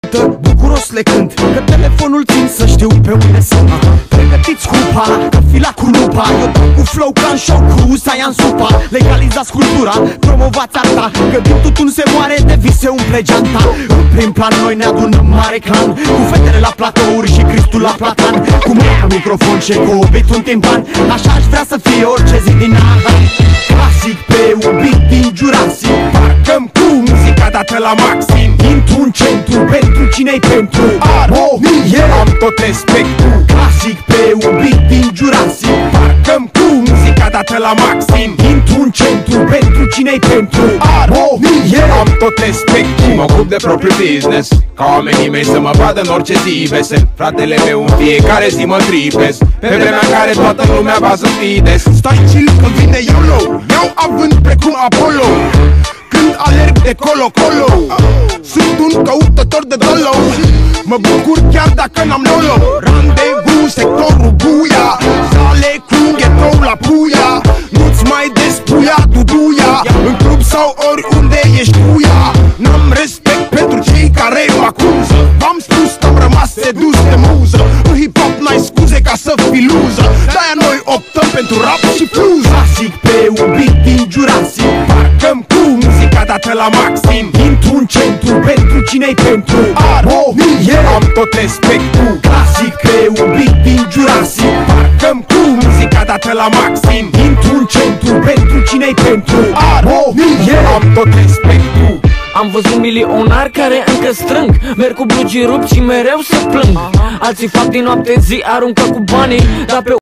ascultă, bucuros le cânt, că telefonul țin să știu pe unde sunt. Pregătiți hupa, că fila cu lupa, eu dau cu flow ca în show cu usaia în supa. Legalizați cultura, promovați arta, că din tutun se moare, de vise umple geanta. În prim plan noi ne adunăm mare clan, cu fetele la platouri și Cristul la platan, cu mâna microfon și cu beat un timpan. Așa aș vrea să fie orice zi din an. Clasic pe un beat din Jurassic, parcăm cu muzica dată la maxim. Intru în centru, pentru cine-i pentru armonie, am tot respectul. Clasic pe un beat din Jurassic, parcăm cu muzica dată la maxim. Intru în centru, pentru cine-i pentru armonie, am tot respectul. Mă ocup de propriul business, ca oamenii mei să mă vadă în orice zi vesel. Fratele meu în fiecare zi mă tripesc, pe vremea în care toată lumea va zâmbi des. Stai chill când vine YOLO, iau având precum Apollo, când alerg de colo-colo. Sunt un căutător de dolo, mă bucur chiar dacă n-am lolo. Randevu, sectorul Buia, sale cu ghetou la Puia. Nu-ți mai despuia duduia, în club sau oriunde ești buia. N-am respect pentru cei care mă acuză, v-am spus că am rămas sedus de muză. În hip-hop n-ai scuze ca să fii luză, de-aia noi optăm pentru rap și blues. Clasic pe un beat din Jurassic, parcăm cu muzica dată la maxim. Intru în centru, pentru cine-i pentru armonie, am tot respectul. Clasic pe un beat din Jurassic, parcăm cu muzica dată la maxim. Intru în centru, pentru cine-i pentru armonie, am tot respectul. Am văzut milionari care încă strâng, merg cu blugi rupți și mereu se plâng. Alții fac din noapte zi, aruncă cu banii, dar pe